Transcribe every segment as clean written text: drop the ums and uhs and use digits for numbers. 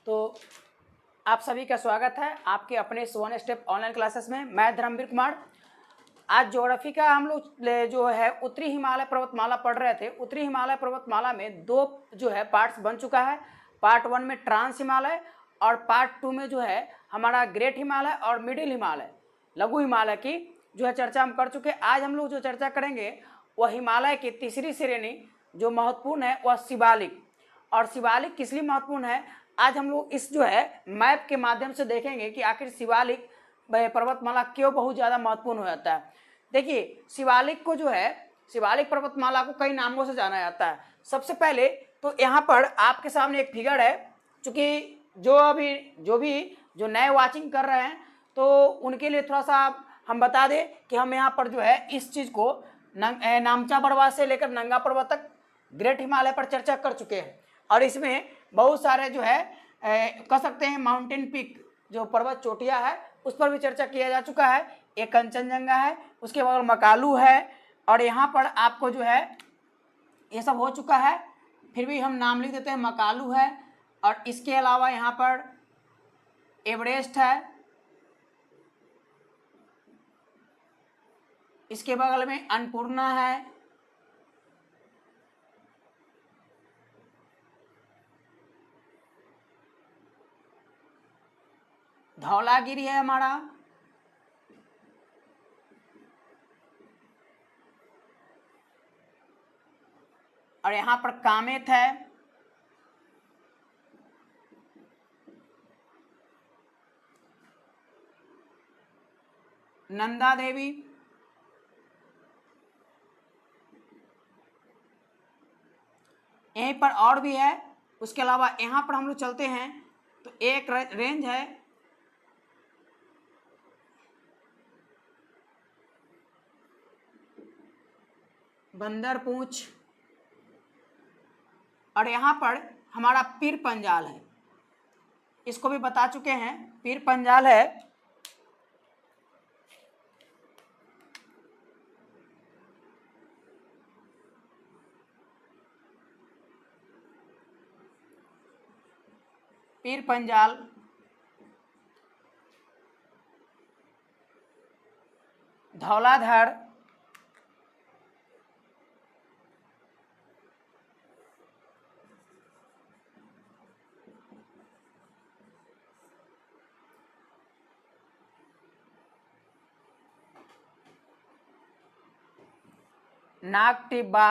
तो आप सभी का स्वागत है आपके अपने वन स्टेप ऑनलाइन क्लासेस में। मैं धर्मवीर कुमार। आज ज्योग्राफी का हम लोग जो है उत्तरी हिमालय पर्वतमाला पढ़ रहे थे। उत्तरी हिमालय पर्वतमाला में दो जो है पार्ट्स बन चुका है। पार्ट 1 में ट्रांस हिमालय और पार्ट 2 में जो है हमारा ग्रेट हिमालय और मिडिल हिमालय, लघु हिमालय की जो है चर्चा हम कर चुके हैं। आज हम लोग जो चर्चा करेंगे वह हिमालय की तीसरी श्रेणी जो महत्वपूर्ण है वह शिवालिक। और शिवालिक किस लिए महत्वपूर्ण है, आज हम लोग इस जो है मैप के माध्यम से देखेंगे कि आखिर शिवालिक पर्वतमाला क्यों बहुत ज़्यादा महत्वपूर्ण हो जाता है। देखिए, शिवालिक को जो है शिवालिक पर्वतमाला को कई नामों से जाना जाता है। सबसे पहले तो यहाँ पर आपके सामने एक फिगर है, चूँकि जो भी नए वाचिंग कर रहे हैं तो उनके लिए थोड़ा सा हम बता दें कि हम यहाँ पर जो है इस चीज़ को नामचा बड़वा से लेकर नंगा पर्वत तक ग्रेट हिमालय पर चर्चा कर चुके हैं। और इसमें बहुत सारे जो है कह सकते हैं माउंटेन पीक जो पर्वत चोटियाँ है उस पर भी चर्चा किया जा चुका है। एक कंचनजंगा है, उसके बाद मकालू है, और यहाँ पर आपको जो है ये सब हो चुका है। फिर भी हम नाम लिख देते हैं, मकालू है, और इसके अलावा यहाँ पर एवरेस्ट है, इसके बगल में अन्नपूर्णा है, धौलागिरी है हमारा, और यहाँ पर कामेत है, नंदा देवी, यहीं पर और भी है। उसके अलावा यहाँ पर हम लोग चलते हैं तो एक रेंज है बंदर पूंछ, और यहाँ पर हमारा पीर पंजाल है, इसको भी बता चुके हैं। पीर पंजाल है, पीर पंजाल, धौलाधर, नाग टिब्बा,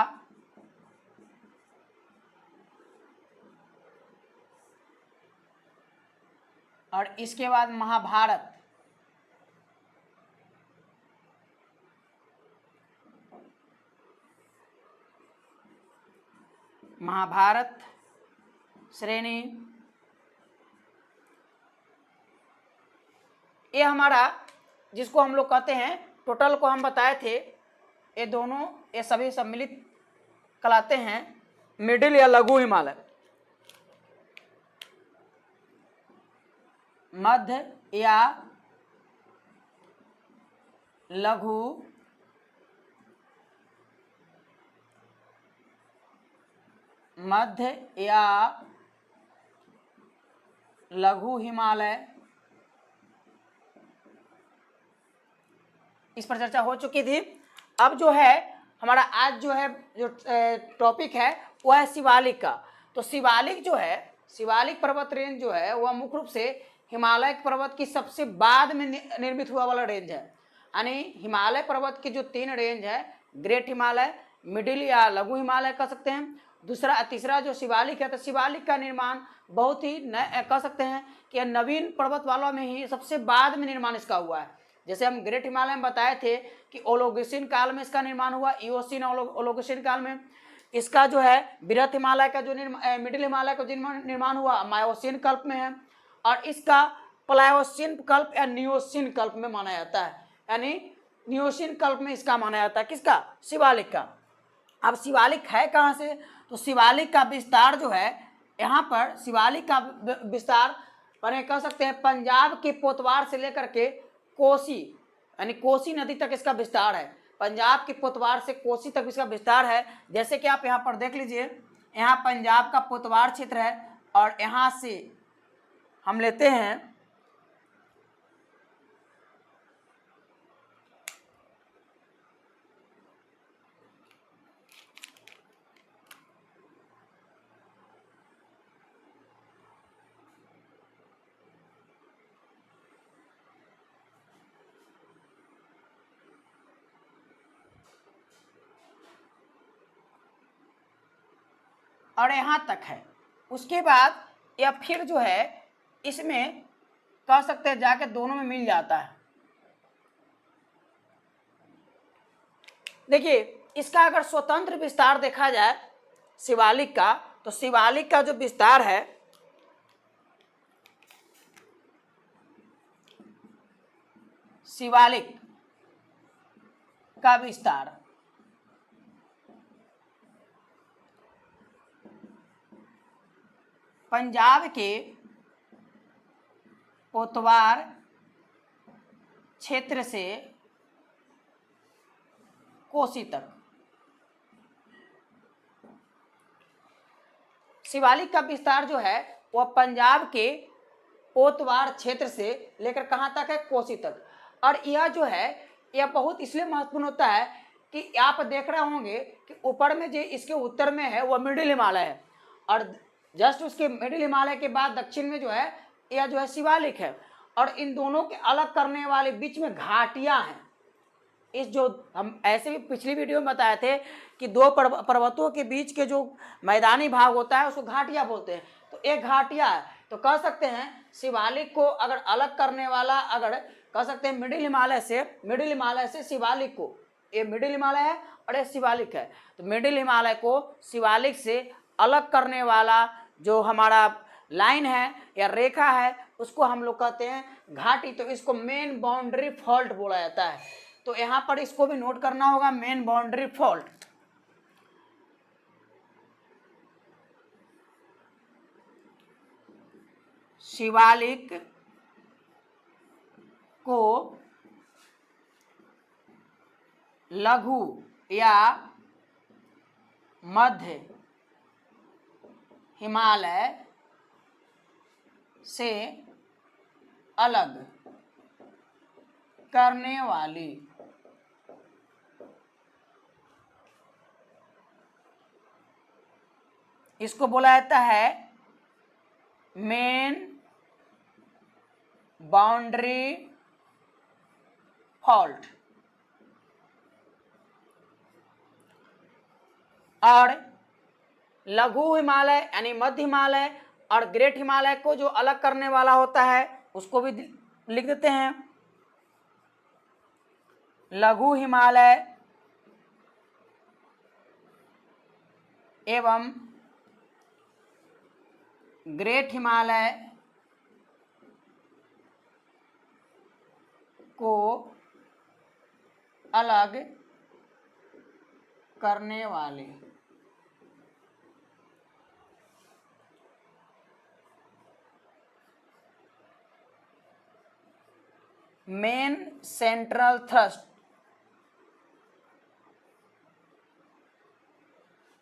और इसके बाद महाभारत, महाभारत श्रेणी। ये हमारा जिसको हम लोग कहते हैं, टोटल को हम बताए थे, ये दोनों ये सभी सम्मिलित कहलाते हैं मिडिल या लघु हिमालय। मध्य या लघु मध्य या लघु हिमालय, इस पर चर्चा हो चुकी थी। अब जो है हमारा आज जो है जो टॉपिक है वह है शिवालिक का। तो शिवालिक जो है, शिवालिक पर्वत रेंज जो है वह मुख्य रूप से हिमालय पर्वत की सबसे बाद में निर्मित हुआ वाला रेंज है। यानी हिमालय पर्वत की जो 3 रेंज है, ग्रेट हिमालय, मिडिल या लघु हिमालय कह सकते हैं, तीसरा जो शिवालिक है, तो शिवालिक का निर्माण बहुत ही कह सकते हैं कि नवीन पर्वत वालों में ही सबसे बाद में निर्माण इसका हुआ है। जैसे हम ग्रेट हिमालय में बताए थे कि ओलोगोसिन काल में इसका निर्माण हुआ, इओसिन ओलोगोसिन काल में। इसका जो है बृहत हिमालय का जो मिडिल हिमालय का निर्माण हुआ मायोसिन कल्प में है, और इसका प्लायोसिन कल्प या नियोसिन कल्प में माना जाता है। यानी नियोसिन कल्प में इसका माना जाता है, किसका? शिवालिक का। अब शिवालिक है कहाँ से? तो शिवालिक का विस्तार जो है यहाँ पर, शिवालिक का विस्तार मैंने कह सकते हैं पंजाब के पोतवार से लेकर के कोसी यानी कोसी नदी तक इसका विस्तार है। पंजाब के पोतवार से कोसी तक इसका विस्तार है। जैसे कि आप यहाँ पर देख लीजिए, यहाँ पंजाब का पोतवार क्षेत्र है, और यहाँ से हम लेते हैं और यहाँ तक है। उसके बाद या फिर जो है इसमें कह सकते हैं जाके दोनों में मिल जाता है। देखिए इसका अगर स्वतंत्र विस्तार देखा जाए शिवालिक का, तो शिवालिक का जो विस्तार है शिवालिक का विस्तार पंजाब के पोतवार क्षेत्र से कोसी तक। शिवालिक का विस्तार जो है वह पंजाब के पोतवार क्षेत्र से लेकर कहाँ तक है, कोसी तक। और यह जो है यह बहुत इसलिए महत्वपूर्ण होता है कि आप देख रहे होंगे कि ऊपर में जो इसके उत्तर में है वह मिडिल हिमालय है, और जस्ट उसके मिडिल हिमालय के बाद दक्षिण में जो है यह जो है शिवालिक है। और इन दोनों के अलग करने वाले बीच में घाटियां हैं। इस जो हम ऐसे भी पिछली वीडियो में बताए थे कि दो पर्वतों के बीच के जो मैदानी भाग होता है उसको घाटियां बोलते हैं। तो एक घाटियां है, तो कह सकते हैं शिवालिक को अगर अलग करने वाला, अगर कह सकते हैं मिडिल हिमालय से शिवालिक को, ये मिडिल हिमालय है और ये शिवालिक है, तो मिडिल हिमालय को शिवालिक से अलग करने वाला जो हमारा लाइन है या रेखा है उसको हम लोग कहते हैं घाटी। तो इसको मेन बाउंड्री फॉल्ट बोला जाता है। तो यहां पर इसको भी नोट करना होगा, मेन बाउंड्री फॉल्ट। शिवालिक को लघु या मध्य हिमालय से अलग करने वाली इसको बोला जाता है मेन बाउंड्री फॉल्ट। और लघु हिमालय यानी मध्य हिमालय और ग्रेट हिमालय को जो अलग करने वाला होता है उसको भी लिख देते हैं लघु हिमालय एवं ग्रेट हिमालय को अलग करने वाले। Main central thrust,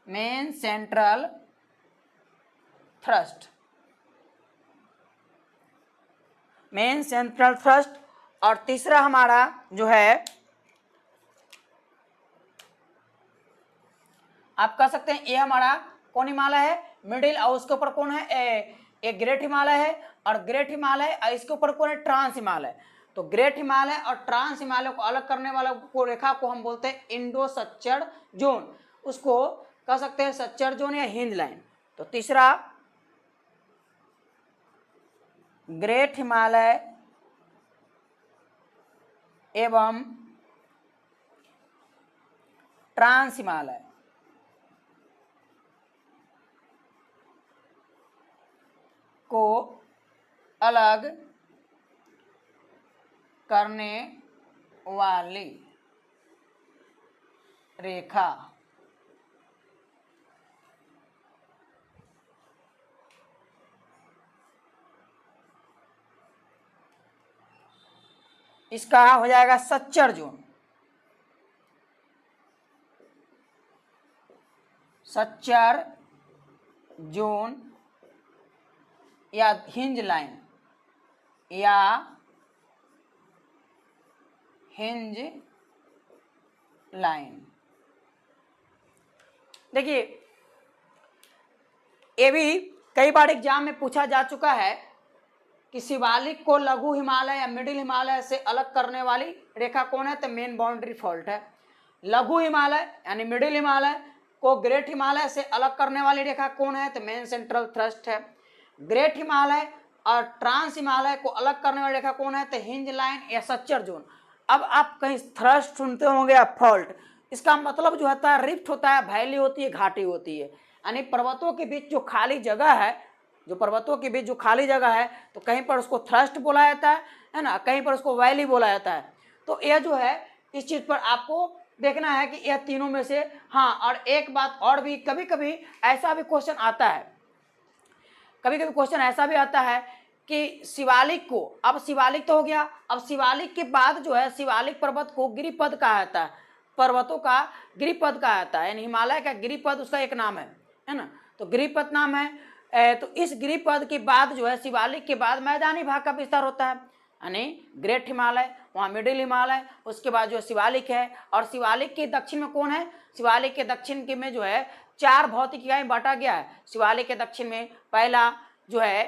main central thrust, main central thrust. और तीसरा हमारा जो है आप कह सकते हैं ये हमारा कौन हिमालय है, मिडिल, और उसके ऊपर कौन है, एक ग्रेट हिमालय है। और ग्रेट हिमालय और इसके ऊपर कौन है, ट्रांस हिमालय। तो ग्रेट हिमालय और ट्रांस हिमालय को अलग करने वाला को रेखा को हम बोलते हैं इंडो सच्चर जोन, उसको कह सकते हैं सच्चर जोन या हिंद लाइन। तो तीसरा ग्रेट हिमालय एवं ट्रांस हिमालय को अलग करने वाली रेखा इसका हो जाएगा सच्चर जोन, सच्चर जोन या हिंज लाइन। या हिंज लाइन। देखिए ये भी कई बार एग्जाम में पूछा जा चुका है कि शिवालिक को लघु हिमालय या मिडिल हिमालय से अलग करने वाली रेखा कौन है, तो मेन बाउंड्री फॉल्ट है। लघु हिमालय यानी मिडिल हिमालय को ग्रेट हिमालय से अलग करने वाली रेखा कौन है, तो मेन सेंट्रल थ्रस्ट है। ग्रेट हिमालय और ट्रांस हिमालय को अलग करने वाली रेखा कौन है, तो हिंज लाइन या सच्चर जोन। अब आप कहीं थ्रस्ट सुनते होंगे या फॉल्ट, इसका मतलब जो होता है रिफ्ट होता है, वैली होती है, घाटी होती है, यानी पर्वतों के बीच जो खाली जगह है, जो पर्वतों के बीच जो खाली जगह है, तो कहीं पर उसको थ्रस्ट बोला जाता है ना, कहीं पर उसको वैली बोला जाता है। तो यह जो है इस चीज पर आपको देखना है कि यह तीनों में से, हाँ और एक बात और भी, कभी कभी ऐसा भी क्वेश्चन आता है, कभी कभी क्वेश्चन ऐसा भी आता है कि शिवालिक को, अब शिवालिक तो हो गया, अब शिवालिक के बाद जो है शिवालिक पर्वत को गिरिपद कहा जाता है, पर्वतों का गिरिपद कहा जाता है, यानी हिमालय का गिरिपद उसका एक नाम है ना, तो गिरिपद नाम है। तो इस गिरिपद के बाद जो है शिवालिक के बाद मैदानी भाग का विस्तार होता है, यानी ग्रेट हिमालय, वहाँ मिडिल हिमालय, उसके बाद जो शिवालिक है। और शिवालिक के दक्षिण में कौन है, शिवालिक के दक्षिण के में जो है 4 भौतिक इकाई बांटा गया है। शिवालिक के दक्षिण में पहला जो है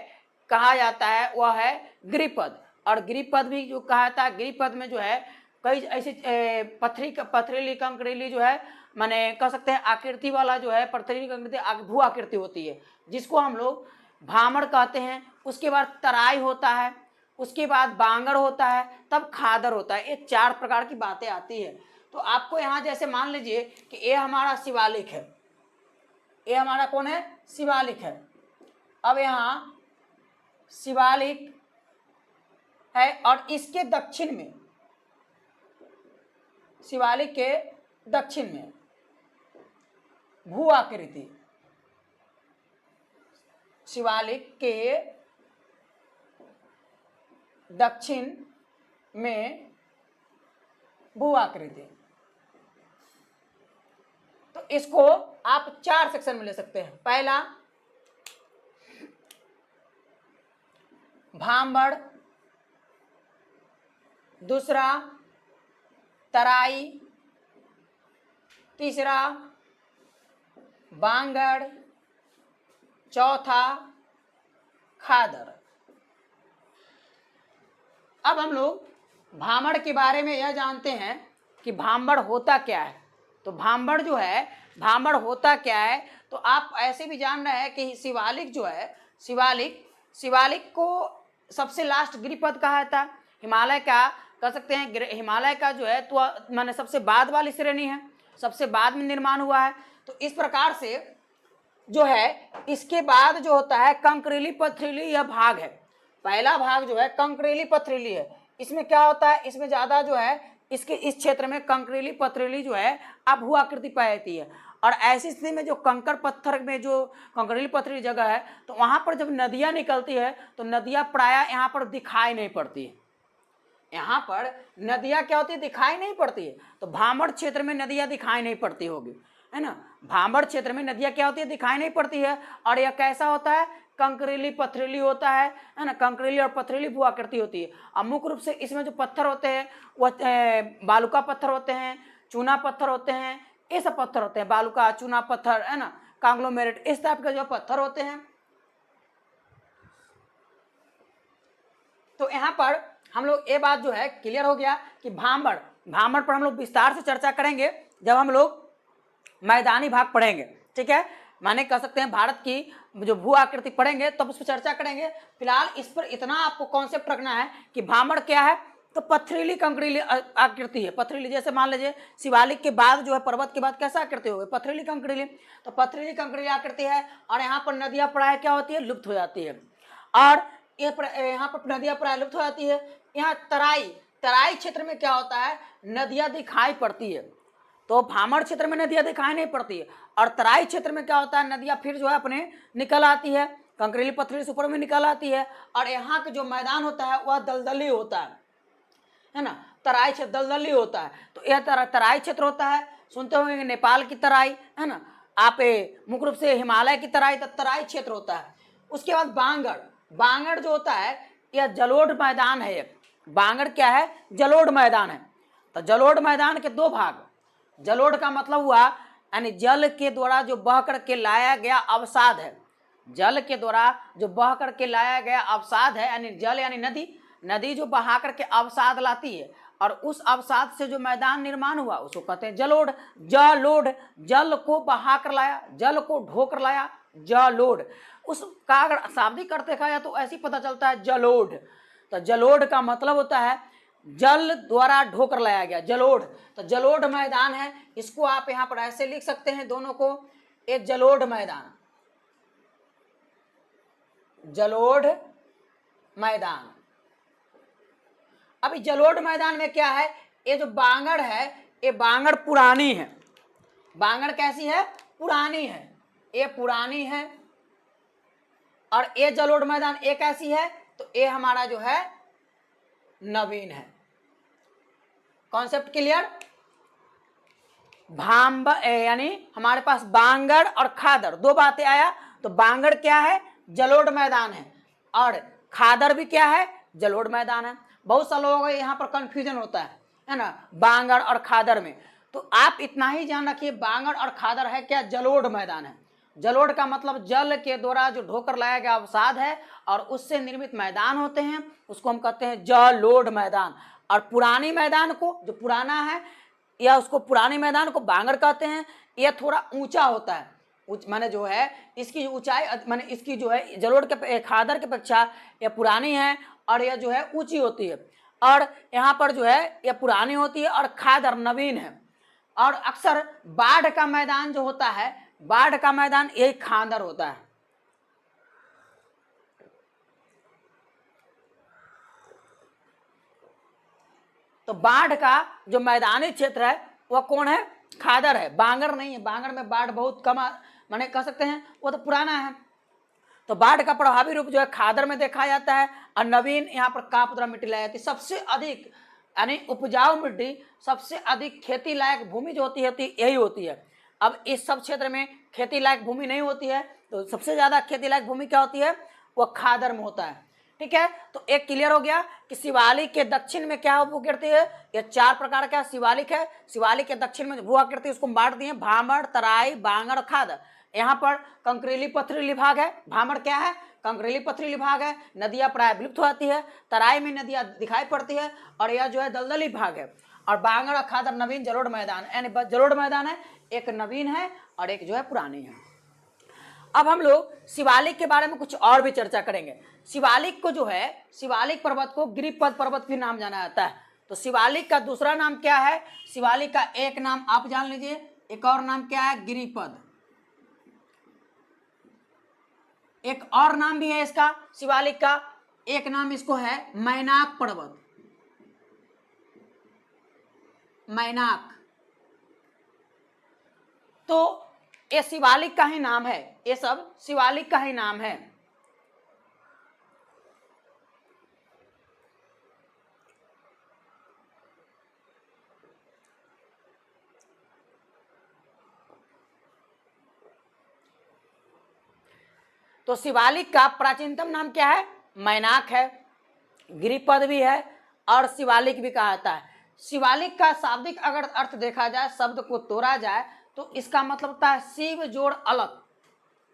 कहा जाता है वह है गिरिपद, और गिरिपद भी जो कहा जाता है, गिरिपद में जो है कई ऐसे पथरीली कंकरीली जो है, माने कह सकते हैं आकृति वाला जो है, पथरीली कंकरीली भू आकृति होती है, जिसको हम लोग भामड़ कहते हैं। उसके बाद तराई होता है, उसके बाद बांगर होता है, तब खादर होता है। ये 4 प्रकार की बातें आती है। तो आपको यहाँ जैसे मान लीजिए कि ये हमारा शिवालिक है, ये हमारा कौन है, शिवालिक है। अब यहाँ शिवालिक है और इसके दक्षिण में, शिवालिक के दक्षिण में भू आकृति, शिवालिक के दक्षिण में भू आकृति। तो इसको आप 4 सेक्शन में ले सकते हैं। पहला भामड़, दूसरा तराई, तीसरा बांगड़, चौथा खादर। अब हम लोग भामड़ के बारे में यह जानते हैं कि भामड़ होता क्या है। तो भामड़ जो है, भामड़ होता क्या है, तो आप ऐसे भी जान रहे हैं कि शिवालिक जो है, शिवालिक को सबसे लास्ट गिरिपद कहा जाता है। हिमालय का कह सकते हैं, हिमालय का जो है तो माने सबसे बाद वाली श्रेणी है, सबसे बाद में निर्माण हुआ है। तो इस प्रकार से जो है इसके बाद जो होता है कंकरीली पथरीली, यह भाग है। पहला भाग जो है कंकरीली पथरीली है। इसमें क्या होता है, इसमें ज़्यादा जो है इसके इस क्षेत्र में कंकरीली पथरीली जो है अब भू आकृति पाई जाती है। और ऐसी स्थिति में जो कंकर पत्थर में जो कंकरीली पथरीली जगह है, तो वहाँ पर जब नदियाँ निकलती है तो नदियाँ प्रायः यहाँ पर दिखाई नहीं पड़ती है। यहाँ पर नदियाँ क्या होती है, दिखाई नहीं पड़ती है। तो भामड़ क्षेत्र में नदियाँ दिखाई नहीं पड़ती होगी, है ना। भामड़ क्षेत्र में नदियाँ क्या होती है, दिखाई नहीं पड़ती है। और यह कैसा होता है, कंकरीली पथरीली होता है ना, कंकरीली और पथरीली भू आकृति होती है। अब मुख्य रूप से इसमें जो पत्थर होते हैं वह बालुका पत्थर होते हैं, चूना पत्थर होते हैं, ये सब पत्थर होते हैं, बालुका, चूना पत्थर, है ना, कांग्लोमेरेट, इस टाइप के जो पत्थर होते हैं। तो यहाँ पर हम लोग ये बात जो है क्लियर हो गया कि भामड़ पर हम लोग विस्तार से चर्चा करेंगे जब हम लोग मैदानी भाग पढ़ेंगे, ठीक है। माने कह सकते हैं भारत की जो भू आकृति पढ़ेंगे तब उस पर चर्चा करेंगे। फिलहाल इस पर इतना आपको कॉन्सेप्ट रखना है कि भामड़ क्या है, तो पथरीली कंकरीली आकृति है। पथरीली जैसे मान लीजिए शिवालिक के बाद जो है पर्वत के बाद कैसा आकृति हो गई, पथरीली कंकरीली। तो पथरीली कंकरीली आकृति है और यहाँ पर नदियाँ प्रायः क्या होती है, लुप्त हो जाती है। और यहाँ पर नदियाँ प्रायः लुप्त हो जाती है। यहाँ तराई क्षेत्र में क्या होता है, नदियाँ दिखाई पड़ती है। तो भामड़ क्षेत्र में नदियाँ दिखाई नहीं पड़ती है। और तराई क्षेत्र में क्या होता है, नदियाँ फिर जो है अपने निकल आती है, कंकरीली पथरीली से ऊपर में निकल आती है। और यहाँ का जो मैदान होता है वह दलदली होता है ना, तराई क्षेत्र दलदली होता है। तो यह तराई क्षेत्र होता है। सुनते होंगे नेपाल की तराई, है ना, आप मुख्य रूप से हिमालय की तराई, तराई क्षेत्र होता है। उसके बाद बांगड़ जो होता है, यह जलोढ़ मैदान है। एक बांगड़ क्या है? जलोढ़ मैदान है। तो जलोढ़ मैदान के दो भाग। जलोढ़ का मतलब हुआ यानी जल के द्वारा जो बह करके लाया गया अवसाद है। जल के द्वारा जो बह करके लाया गया अवसाद है, यानी जल यानी नदी, नदी जो बहा करके अवसाद लाती है और उस अवसाद से जो मैदान निर्माण हुआ उसको कहते हैं जलोढ़। जलोढ़, जल को बहा कर लाया, जल को ढोकर लाया, जलोढ़। उसका अगर शाब्दिक अर्थ देखा जाए तो ऐसे पता चलता है जलोढ़। तो जलोढ़ का मतलब होता है जल द्वारा ढोकर लाया गया, जलोढ़। तो जलोढ़ मैदान है, इसको आप यहाँ पर ऐसे लिख सकते हैं दोनों को, एक जलोढ़ मैदान, जलोढ़ मैदान। अभी जलोढ़ मैदान में क्या है? ये जो बांगड़ है ये बांगड़ पुरानी है। बांगड़ कैसी है? पुरानी है, ये पुरानी है। और ये जलोढ़ मैदान ये कैसी है? तो ये हमारा जो है नवीन है। Concept clear? भांब यानी हमारे पास बांगड़ और खादर दो बातें आया। तो बांगड़ क्या है? जलोढ़ मैदान है। और खादर भी क्या है? जलोढ़ मैदान है। बहुत सा लोगों को यहाँ पर कंफ्यूजन होता है ना, बांगड़ और खादर में। तो आप इतना ही जान रखिए, बांगड़ और खादर है क्या? जलोढ़ मैदान है। जलोढ़ का मतलब जल के द्वारा जो ढोकर लाया गया अवसाद है और उससे निर्मित मैदान होते हैं, उसको हम कहते हैं जलोढ़ मैदान। और पुरानी मैदान को, जो पुराना है या उसको पुरानी मैदान को बांगड़ कहते हैं। यह थोड़ा ऊंचा होता है, माने जो है इसकी ऊंचाई, माने इसकी जो है जलोढ़ के खादर की अपेक्षा यह पुरानी है और यह जो है ऊंची होती है। और यहाँ पर जो है यह पुरानी होती है और खादर नवीन है। और अक्सर बाढ़ का मैदान जो होता है, बाढ़ का मैदान यही खादर होता है। तो बाढ़ का जो मैदानी क्षेत्र है वह कौन है? खादर है, बांगड़ नहीं है। बांगड़ में बाढ़ बहुत कम, माने कह सकते हैं वो तो पुराना है। तो बाढ़ का प्रभावी रूप जो है खादर में देखा जाता है। और नवीन यहाँ पर कापद्रा मिट्टी लाई जाती है। सबसे अधिक यानी उपजाऊ मिट्टी, सबसे अधिक खेती लायक भूमि जो होती है यही होती है। अब इस सब क्षेत्र में खेती लायक भूमि नहीं होती है, तो सबसे ज्यादा खेती लायक भूमि क्या होती है? वह खादर में होता है। ठीक है, तो एक क्लियर हो गया कि शिवालिक के दक्षिण में क्या गिरती है? ये चार प्रकार का शिवालिक है। शिवालिक के दक्षिण में वो गिरती है, उसको बांट दिए भामड़, तराई, बांगड़, खादर। यहाँ पर कंकरीली पथरीली भाग है। भामड़ क्या है? कंकरीली पथरीली भाग है। नदियाँ प्राय विलुप्त हो जाती है। तराई में नदियाँ दिखाई पड़ती है और यह जो है दलदली भाग है। और बांगड़ और खादर नवीन जलोढ़ मैदान, यानी जलोढ़ मैदान है, एक नवीन है और एक जो है पुरानी है। अब हम लोग शिवालिक के बारे में कुछ और भी चर्चा करेंगे। शिवालिक को जो है, शिवालिक पर्वत को गिरिपद पर्वत भी नाम जाना जाता है। तो शिवालिक का दूसरा नाम क्या है? शिवालिक का एक नाम आप जान लीजिए, एक और नाम क्या है? गिरिपद। एक और नाम भी है इसका शिवालिक का, एक नाम इसको है मैनाक पर्वत। मैनाक। तो ये शिवालिक का ही नाम है, ये सब शिवालिक का ही नाम है। तो शिवालिक का प्राचीनतम नाम क्या है? मैनाक है, गिरिपद भी है और शिवालिक भी कहा जाता है। शिवालिक का शाब्दिक अगर अर्थ देखा जाए, शब्द को तोड़ा जाए तो इसका मतलब होता है शिव जोड़ अलग,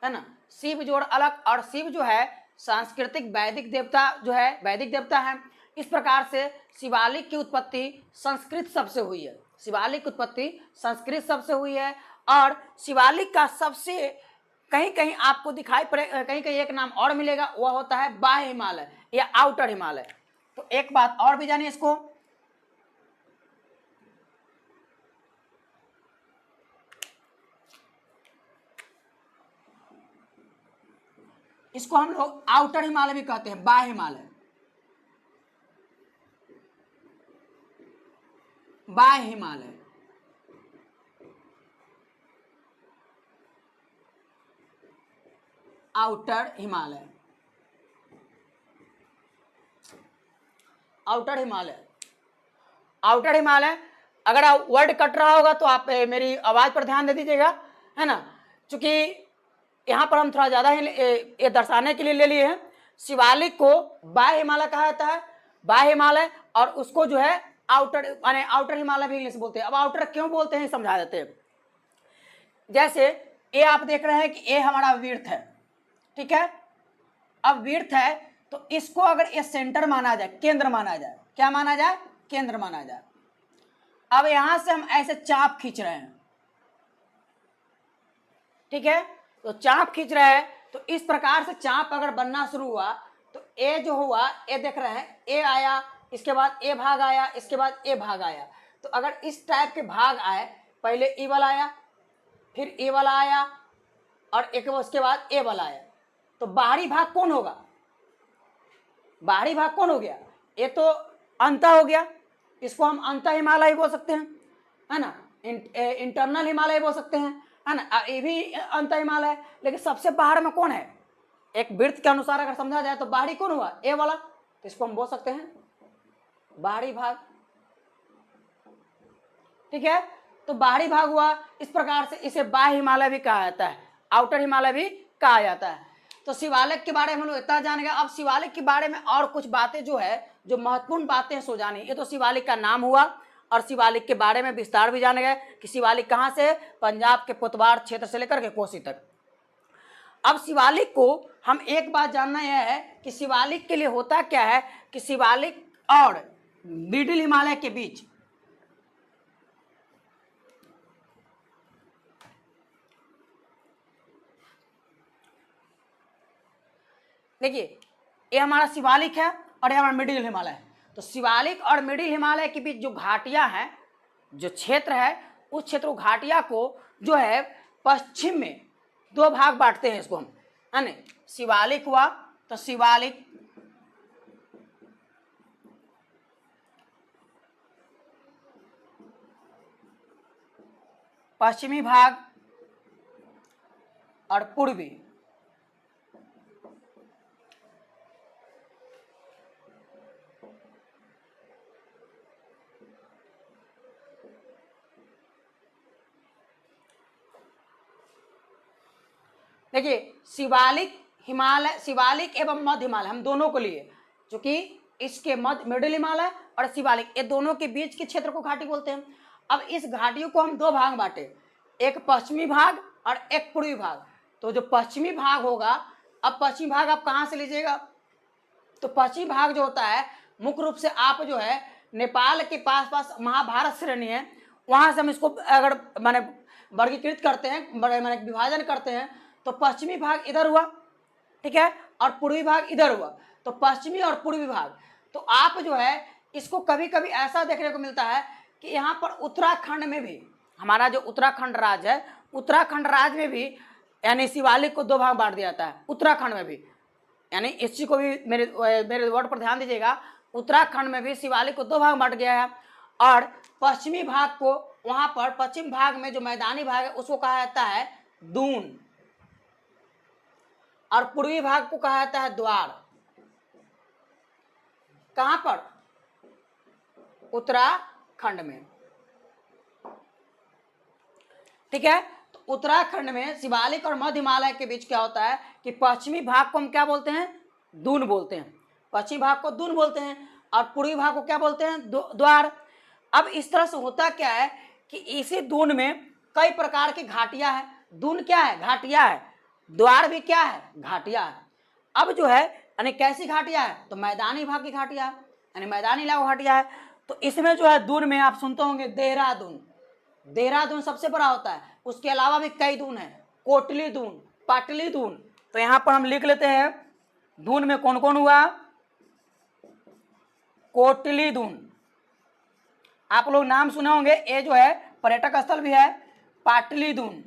है ना, शिव जोड़ अलग। और शिव जो है सांस्कृतिक वैदिक देवता, जो है वैदिक देवता है। इस प्रकार से शिवालिक की उत्पत्ति संस्कृत शब्द से हुई है। शिवालिक की उत्पत्ति संस्कृत शब्द से हुई है। और शिवालिक का सबसे कहीं कहीं आपको दिखाई पड़े, कहीं कहीं एक नाम और मिलेगा, वह होता है बाह्य हिमालय या आउटर हिमालय। तो एक बात और भी जानिए, इसको हम लोग आउटर हिमालय भी कहते हैं, बाह्य हिमालय। बाह्य Himalaya, outer Himalaya, outer Himalaya. Outer Himalaya अगर वर्ड कट रहा होगा तो आप मेरी आवाज पर ध्यान दे दीजिएगा, है ना, क्योंकि यहाँ पर हम थोड़ा ज़्यादा ही ये दर्शाने के लिए ले लिए हैं। शिवालिक को बाह्य हिमालय कहा जाता है, बाह्य हिमालय, और उसको जो है आउटर यानी आउटर हिमालय भी इंग्लिश बोलते हैं। अब आउटर क्यों बोलते हैं समझा देते हैं। जैसे ए आप देख रहे हैं कि ए हमारा विड्थ है, ठीक है। अब विड्थ है तो इसको अगर ये सेंटर माना जाए, केंद्र माना जाए, क्या माना जाए, केंद्र माना जाए। अब यहां से हम ऐसे चाप खींच रहे हैं, ठीक है। तो चाप खींच रहे हैं तो इस प्रकार से चाप अगर बनना शुरू हुआ तो ए जो हुआ, ए देख रहे हैं, ए आया, इसके बाद ए भाग आया, इसके बाद ए भाग आया। तो अगर इस टाइप के भाग आए, पहले ई वाला आया, फिर ए वाला आया, और एक उसके बाद ए वाला आया, तो बाहरी भाग कौन होगा, बाहरी भाग कौन हो गया, ये तो अंत हो गया, इसको हम अंत हिमालय बोल सकते हैं, है ना, इंटरनल हिमालय बोल सकते हैं, है ना, ये भी अंत हिमालय। लेकिन सबसे बाहर में कौन है, एक वृत्त के अनुसार अगर समझा जाए तो बाहरी कौन हुआ, ए वाला, तो इसको हम बोल सकते हैं बाहरी भाग, ठीक है। तो बाहरी भाग हुआ, इस प्रकार से इसे बाह्य हिमालय भी कहा जाता है, आउटर हिमालय भी कहा जाता है। तो शिवालिक के बारे में हम लोग इतना जान गए। अब शिवालिक के बारे में और कुछ बातें जो है, जो महत्वपूर्ण बातें हैं सो जानी। ये तो शिवालिक का नाम हुआ, और शिवालिक के बारे में विस्तार भी जान गए कि शिवालिक कहाँ से, पंजाब के पुतवार क्षेत्र से लेकर के कोसी तक। अब शिवालिक को हम एक बात जानना यह है कि शिवालिक के लिए होता क्या है कि शिवालिक और मिडिल हिमालय के बीच देखिए, ये हमारा शिवालिक है और ये हमारा मिडिल हिमालय है। तो शिवालिक और मिडिल हिमालय के बीच जो घाटियां हैं, जो क्षेत्र है, उस क्षेत्र घाटिया को जो है पश्चिम में दो भाग बांटते हैं इसको हम, है ना। शिवालिक हुआ तो शिवालिक पश्चिमी भाग और पूर्वी। देखिए, शिवालिक हिमालय, शिवालिक एवं मध्य हिमालय हम दोनों को लिए, क्योंकि इसके मध्य मिडिल हिमालय और शिवालिक, ये दोनों के बीच के क्षेत्र को घाटी बोलते हैं। अब इस घाटियों को हम दो भाग बांटे, एक पश्चिमी भाग और एक पूर्वी भाग। तो जो पश्चिमी भाग होगा, अब पश्चिमी भाग आप कहाँ से लीजिएगा, तो पश्चिमी भाग जो होता है मुख्य रूप से आप जो है नेपाल के पास पास महाभारत श्रेणी है, वहाँ से हम इसको अगर माने वर्गीकृत करते हैं, माने विभाजन करते हैं, तो पश्चिमी भाग इधर हुआ, ठीक है, और पूर्वी भाग इधर हुआ। तो पश्चिमी और पूर्वी भाग, तो आप जो है इसको कभी कभी ऐसा देखने को मिलता है कि यहाँ पर उत्तराखंड में भी, हमारा जो उत्तराखंड राज्य है, उत्तराखंड राज्य में भी यानी शिवालिक को दो भाग बांट दिया जाता है, उत्तराखंड में भी। यानी इस चीज को भी मेरे वर्ड पर ध्यान दीजिएगा, उत्तराखंड में भी शिवालिक को दो भाग बांट गया है। और पश्चिमी भाग को, वहां पर पश्चिम भाग में जो मैदानी भाग है उसको कहा जाता है दून, और पूर्वी भाग को कहा जाता है द्वार। कहां पर, उत्तराखंड में, ठीक है। तो उत्तराखंड में शिवालिक और मध्य हिमालय के बीच क्या होता है कि पश्चिमी भाग को हम क्या बोलते हैं, दून बोलते हैं, पश्चिमी भाग को दून बोलते हैं, और पूर्वी भाग को क्या बोलते हैं, द्वार। अब इस तरह से होता क्या है कि इसी दून में कई प्रकार की घाटियां हैं। दून क्या है, घाटियां है, द्वार भी क्या है, घाटियां है। अब जो है यानी कैसी घाटियां है, तो मैदानी भाग की घाटियां है, यानी मैदानी इलाका घाटियां है। तो इसमें जो है दून में आप सुनते होंगे देहरादून, देहरादून सबसे बड़ा होता है। उसके अलावा भी कई दून है, कोटली दून, पाटली दून। तो यहां पर हम लिख लेते हैं दून में कौन कौन हुआ, कोटली दून, आप लोग नाम सुने होंगे, ये जो है पर्यटक स्थल भी है, पाटली दून,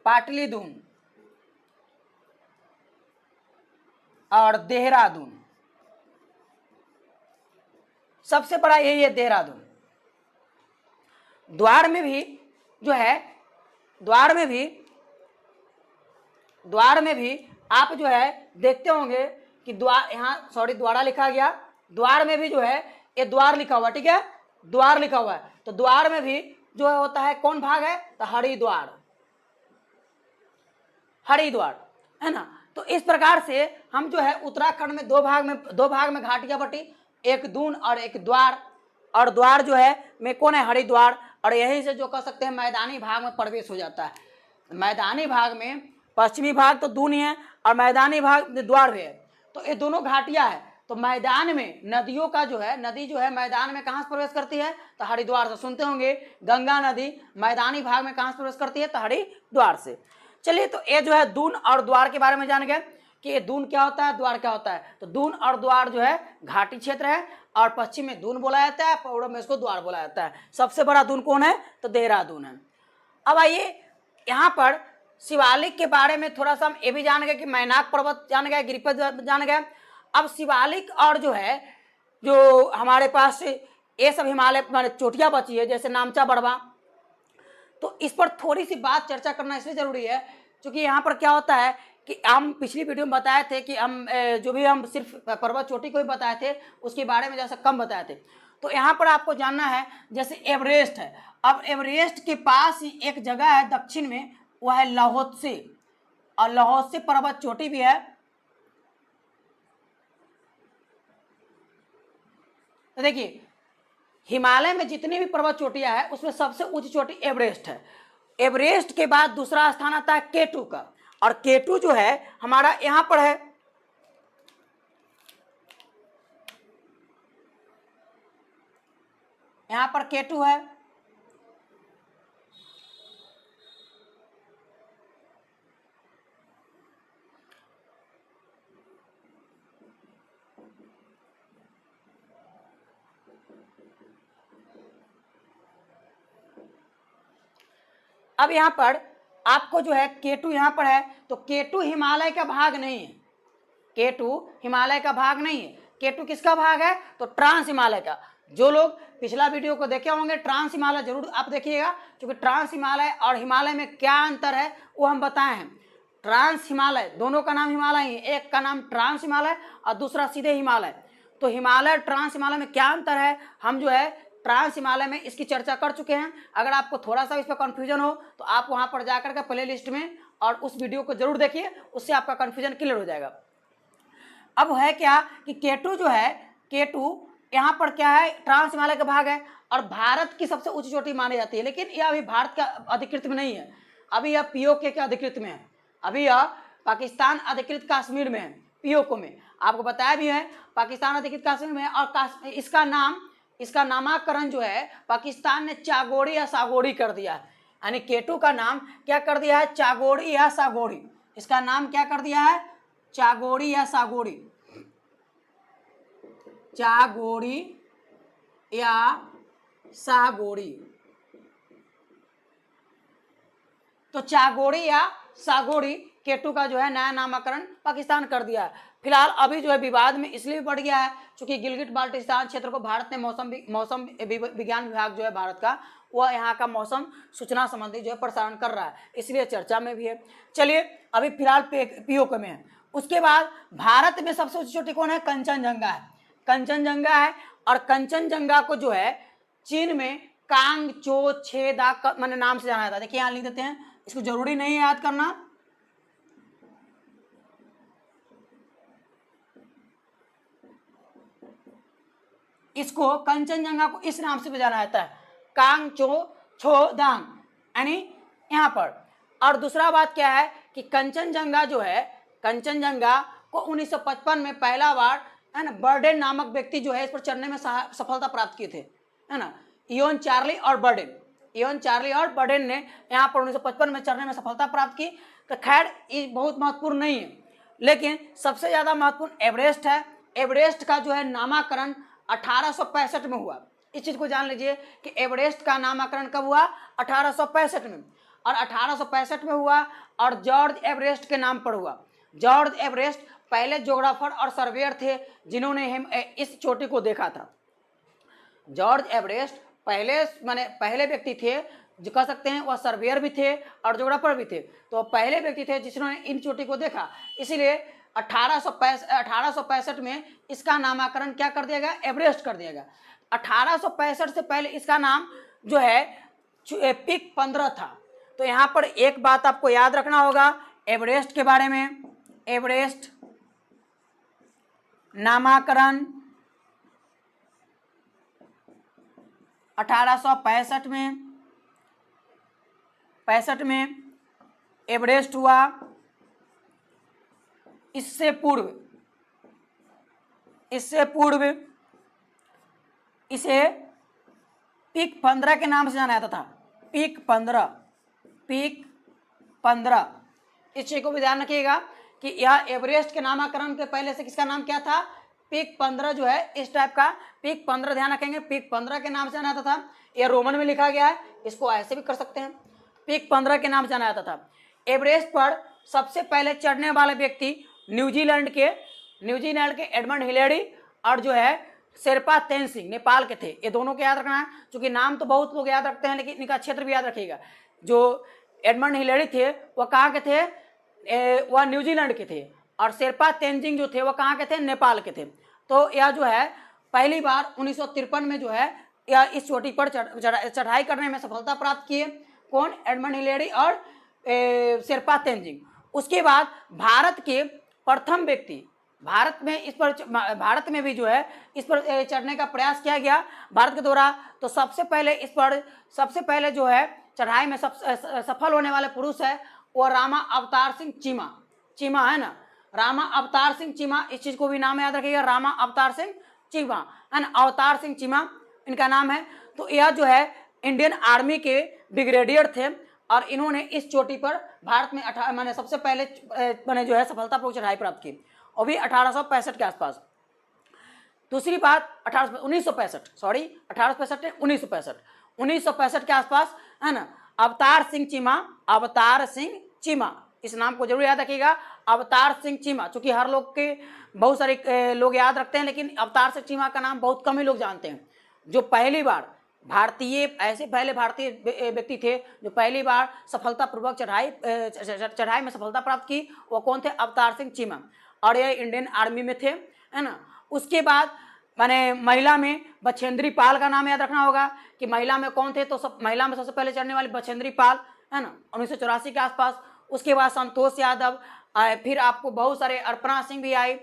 पाटली दून और देहरादून। सबसे बड़ा यही है देहरादून। द्वार में भी जो है, द्वार में भी आप जो है देखते होंगे कि द्वार, यहाँ सॉरी द्वारा लिखा गया, द्वार में भी जो है ये द्वार लिखा हुआ, ठीक है, द्वार लिखा हुआ है। तो द्वार में भी जो है होता है कौन भाग है, तो हरिद्वार, हरिद्वार है ना। तो इस प्रकार से हम जो है उत्तराखंड में दो भाग में घाटियां बटी, एक दून और एक द्वार, और द्वार जो है में कौन है, हरिद्वार, और यहीं से जो कह सकते हैं मैदानी भाग में प्रवेश हो जाता है। मैदानी भाग में पश्चिमी भाग तो दून ही है और मैदानी भाग द्वार भी है, तो ये दोनों घाटियां है। तो मैदान में नदियों का जो है, नदी जो है मैदान में कहाँ से प्रवेश करती है, तो हरिद्वार से। सुनते होंगे गंगा नदी मैदानी भाग में कहाँ से प्रवेश करती है, तो हरिद्वार से। चलिए, तो ये जो है दून और द्वार के बारे में जान गए कि ये दून क्या होता है, द्वार क्या होता है। तो दून और द्वार जो है घाटी क्षेत्र है, और पश्चिम में दून बोला जाता है, पूर्व में इसको द्वार बोला जाता है। सबसे बड़ा दून कौन है, तो देहरादून है। अब आइए यहाँ पर शिवालिक के बारे में थोड़ा सा हम ये भी जान गए कि मैनाक पर्वत जान गए, गिरिपथ जान गए। अब शिवालिक और जो है, जो हमारे पास ये सब हिमालय माने चोटियाँ बची है, जैसे नामचा बड़वा, तो इस पर थोड़ी सी बात चर्चा करना इसलिए जरूरी है क्योंकि यहाँ पर क्या होता है कि हम पिछली वीडियो में बताए थे कि हम जो भी हम सिर्फ पर्वत चोटी को ही बताए थे, उसके बारे में जैसा कम बताए थे। तो यहाँ पर आपको जानना है, जैसे एवरेस्ट है, अब एवरेस्ट के पास ही एक जगह है दक्षिण में, वह है लाहौत्से, और लाहौत्से पर्वत चोटी भी है। तो देखिए, हिमालय में जितनी भी पर्वत चोटियां हैं उसमें सबसे ऊंची चोटी एवरेस्ट है। एवरेस्ट के बाद दूसरा स्थान आता है केटू का, और केटू जो है हमारा यहां पर है, यहां पर केटू है। अब यहां पर आपको जो है केटू यहां पर है, तो केटू हिमालय का भाग नहीं है, केटू हिमालय का भाग नहीं है। केटू किसका भाग है, तो ट्रांस हिमालय का। जो लोग पिछला वीडियो को देखे होंगे, ट्रांस हिमालय जरूर आप देखिएगा, क्योंकि ट्रांस हिमालय और हिमालय में क्या अंतर है वो हम बताए हैं। ट्रांस हिमालय, दोनों का नाम हिमालय ही, एक का नाम ट्रांस हिमालय और दूसरा सीधे हिमालय। तो हिमालय ट्रांस हिमालय में क्या अंतर है, हम जो है ट्रांस हिमालय में इसकी चर्चा कर चुके हैं। अगर आपको थोड़ा सा इस पर कन्फ्यूजन हो तो आप वहां पर जाकर के प्ले लिस्ट में और उस वीडियो को जरूर देखिए, उससे आपका कन्फ्यूजन क्लियर हो जाएगा। अब है क्या कि केटू जो है, केटू यहाँ पर क्या है, ट्रांस हिमालय का भाग है और भारत की सबसे ऊंची चोटी मानी जाती है, लेकिन यह अभी भारत का अधिकृत में नहीं है, अभी यह पीओके के अधिकृत में है, अभी यह पाकिस्तान अधिकृत कश्मीर में है, पीओके में। आपको बताया भी है पाकिस्तान अधिकृत कश्मीर में है, और इसका नामकरण जो है पाकिस्तान ने चागोड़ी या सागोड़ी कर दिया है, यानी केटू का नाम क्या कर दिया है, चागोड़ी या सागोड़ी। इसका नाम क्या कर दिया है, चागोड़ी या सागोड़ी, चागोड़ी या सागोड़ी। तो चागोड़ी या सागोड़ी केटू का जो है नया नामकरण पाकिस्तान कर दिया है। फिलहाल अभी जो है विवाद में इसलिए भी बढ़ गया है क्योंकि गिलगिट बाल्टिस्तान क्षेत्र को भारत ने मौसम विज्ञान विभाग जो है भारत का, वह यहाँ का मौसम सूचना संबंधी जो है प्रसारण कर रहा है, इसलिए चर्चा में भी है। चलिए, अभी फिलहाल पीओके में है। उसके बाद भारत में सबसे ऊंची चोटी कौन है, कंचनजंगा है, कंचनजंगा है। और कंचनजंगा को जो है चीन में कांगचो छेदा मैंने नाम से जाना जाता है। देखिए यहाँ लिख देते हैं, इसको जरूरी नहीं है याद करना। इसको कंचनजंगा को इस नाम से भी जाना जाता है, कांगचो छोदांग, यानी यहाँ पर। और दूसरा बात क्या है कि कंचनजंगा जो है, कंचनजंगा को 1955 में पहला बार है ना बर्डेन नामक व्यक्ति जो है इस पर चढ़ने में सफलता प्राप्त किए थे, है ना, इयोन चार्ली और बर्डेन ने यहाँ पर 1955 में चढ़ने में सफलता प्राप्त की। तो खैर ये बहुत महत्वपूर्ण नहीं है, लेकिन सबसे ज़्यादा महत्वपूर्ण एवरेस्ट है। एवरेस्ट का जो है नामकरण 1865 में हुआ। इस चीज़ को जान लीजिए कि एवरेस्ट का नामकरण कब हुआ, 1865 में, और 1865 में हुआ और जॉर्ज एवरेस्ट के नाम पर हुआ। जॉर्ज एवरेस्ट पहले ज्योग्राफर और सर्वेयर थे जिन्होंने इस चोटी को देखा था। जॉर्ज एवरेस्ट पहले व्यक्ति थे जो कह सकते हैं वह सर्वेयर भी थे और ज्योग्राफर भी थे, तो पहले व्यक्ति थे जिन्होंने इन चोटी को देखा। इसीलिए 1865 में इसका नामकरण क्या कर दिया गया, एवरेस्ट कर दिया गया। 1865 से पहले इसका नाम जो है पीक 15 था। तो यहाँ पर एक बात आपको याद रखना होगा एवरेस्ट के बारे में। एवरेस्ट नामाकरण 1865 में एवरेस्ट हुआ। इससे पूर्व इसे पीक 15 के नाम से जाना जाता था। पीक 15 इस चीज को भी ध्यान रखिएगा कि यह एवरेस्ट के नामकरण के पहले से किसका नाम क्या था, पीक 15 जो है इस टाइप का पीक 15 ध्यान रखेंगे, पीक 15 के नाम से जाना जाता था। यह रोमन में लिखा गया है, इसको ऐसे भी कर सकते हैं, पीक 15 के नाम से जाना जाता था। एवरेस्ट पर सबसे पहले चढ़ने वाले व्यक्ति न्यूजीलैंड के एडमंड हिलेरी और जो है शेरपा तेनसिंह नेपाल के थे। ये दोनों को याद रखना है, क्योंकि नाम तो बहुत लोग याद रखते हैं लेकिन इनका क्षेत्र भी याद रखिएगा। जो एडमंड हिलेरी थे वह कहाँ के थे, वह न्यूजीलैंड के थे, और शेरपा तेनजिंग जो थे वह कहाँ के थे, नेपाल के थे। तो यह जो है पहली बार 1953 में जो है यह इस चोटी पर चढ़ाई करने में सफलता प्राप्त किए। कौन, एडमंड हिलेरी और शेरपा तेनजिंग। उसके बाद भारत के प्रथम व्यक्ति, भारत में भी जो है इस पर चढ़ने का प्रयास किया गया भारत के द्वारा। तो सबसे पहले जो है चढ़ाई में सफल होने वाले पुरुष है वो रामा अवतार सिंह चीमा है ना, रामा अवतार सिंह चीमा। इस चीज को भी नाम याद रखिएगा, रामा अवतार सिंह चीमा है ना, अवतार सिंह चीमा इनका नाम है। तो यह जो है इंडियन आर्मी के ब्रिगेडियर थे और इन्होंने इस चोटी पर भारत में मैंने सबसे पहले मैंने जो है सफलतापूर्वक चढ़ाई प्राप्त की, और भी 1865 के आसपास। दूसरी बात 1965 के आसपास है ना, अवतार सिंह चीमा इस नाम को जरूर याद रखिएगा, अवतार सिंह चीमा। चूंकि हर लोग के बहुत सारे लोग याद रखते हैं लेकिन अवतार सिंह चीमा का नाम बहुत कम ही लोग जानते हैं। जो पहली बार पहले भारतीय व्यक्ति थे जो पहली बार सफलतापूर्वक चढ़ाई में सफलता प्राप्त की, वो कौन थे, अवतार सिंह चीमा, और ये इंडियन आर्मी में थे है ना। उसके बाद मैंने महिला में बछेंद्री पाल का नाम याद रखना होगा कि महिला में कौन थे। तो महिला में सबसे पहले चढ़ने वाली बछेंद्री पाल है ना, 1984 के आसपास। उसके बाद संतोष यादव आए, फिर आपको बहुत सारे अर्पणा सिंह भी आई,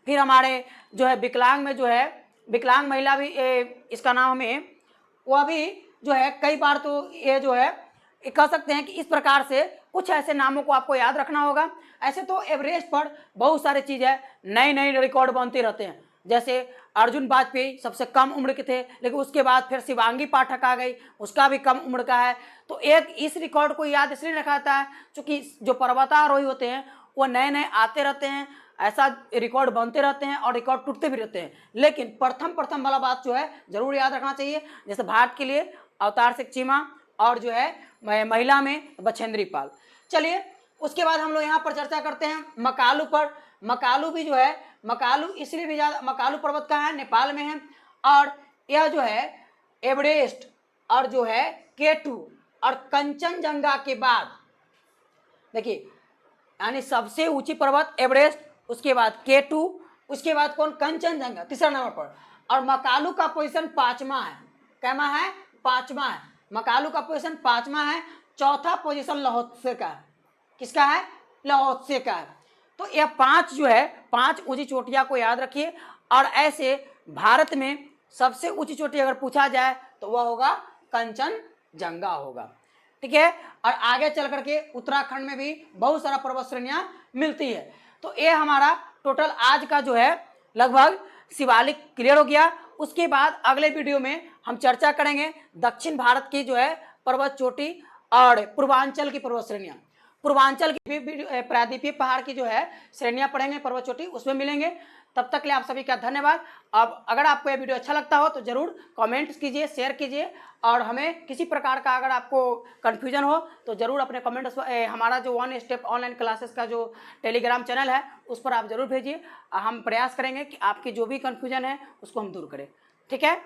फिर हमारे जो है विकलांग महिला भी इसका नाम हमें वह भी जो है कई बार तो ये जो है कह सकते हैं कि इस प्रकार से कुछ ऐसे नामों को आपको याद रखना होगा। ऐसे तो एवरेस्ट पर बहुत सारी चीज़ें नए रिकॉर्ड बनते रहते हैं। जैसे अर्जुन वाजपेयी सबसे कम उम्र के थे, लेकिन उसके बाद फिर शिवांगी पाठक आ गई, उसका भी कम उम्र का है। तो एक इस रिकॉर्ड को याद इसलिए रखा जाता है क्योंकि जो पर्वतारोही होते हैं वो नए आते रहते हैं, ऐसा रिकॉर्ड बनते रहते हैं और रिकॉर्ड टूटते भी रहते हैं। लेकिन प्रथम वाला बात जो है जरूर याद रखना चाहिए। जैसे भारत के लिए अवतार सिंह चीमा और जो है महिला में बछेंद्री पाल। चलिए उसके बाद हम लोग यहाँ पर चर्चा करते हैं मकालू पर। मकालू भी जो है, मकालू इसलिए भी ज़्यादा, मकालू पर्वत कहाँ है, नेपाल में है। और यह जो है एवरेस्ट और जो है K2 और कंचनजंगा के बाद, देखिए यानी सबसे ऊंची पर्वत एवरेस्ट, उसके बाद K2, उसके बाद कौन, कंचनजंगा तीसरा नंबर पर। और मकालू का पोजीशन 5वां है। कैमा है, 5वां है। मकालू का पोजीशन 5वां है। चौथा पोजीशन लाओत्से का है। किसका है, लाओत्से का है। तो यह 5 जो है 5 ऊंची चोटियां को याद रखिए। और ऐसे भारत में सबसे ऊंची चोटी अगर पूछा जाए तो वह होगा कंचनजंगा होगा, ठीक है। और आगे चल करके उत्तराखंड में भी बहुत सारा पर्वत श्रेणियां मिलती है। तो ये हमारा टोटल आज का जो है लगभग शिवालिक क्लियर हो गया। उसके बाद अगले वीडियो में हम चर्चा करेंगे दक्षिण भारत की जो है पर्वत चोटी और पूर्वांचल की पर्वत श्रेणियां। पूर्वांचल की भी प्रायद्वीपीय पहाड़ की जो है श्रेणियां पढ़ेंगे, पर्वत चोटी उसमें मिलेंगे। तब तक के लिए आप सभी का धन्यवाद। अब अगर आपको यह वीडियो अच्छा लगता हो तो जरूर कमेंट्स कीजिए, शेयर कीजिए, और हमें किसी प्रकार का अगर आपको कन्फ्यूजन हो तो जरूर अपने कमेंट्स हमारा जो 1 स्टेप ऑनलाइन क्लासेस का जो टेलीग्राम चैनल है उस पर आप जरूर भेजिए। हम प्रयास करेंगे कि आपकी जो भी कन्फ्यूजन है उसको हम दूर करें, ठीक है।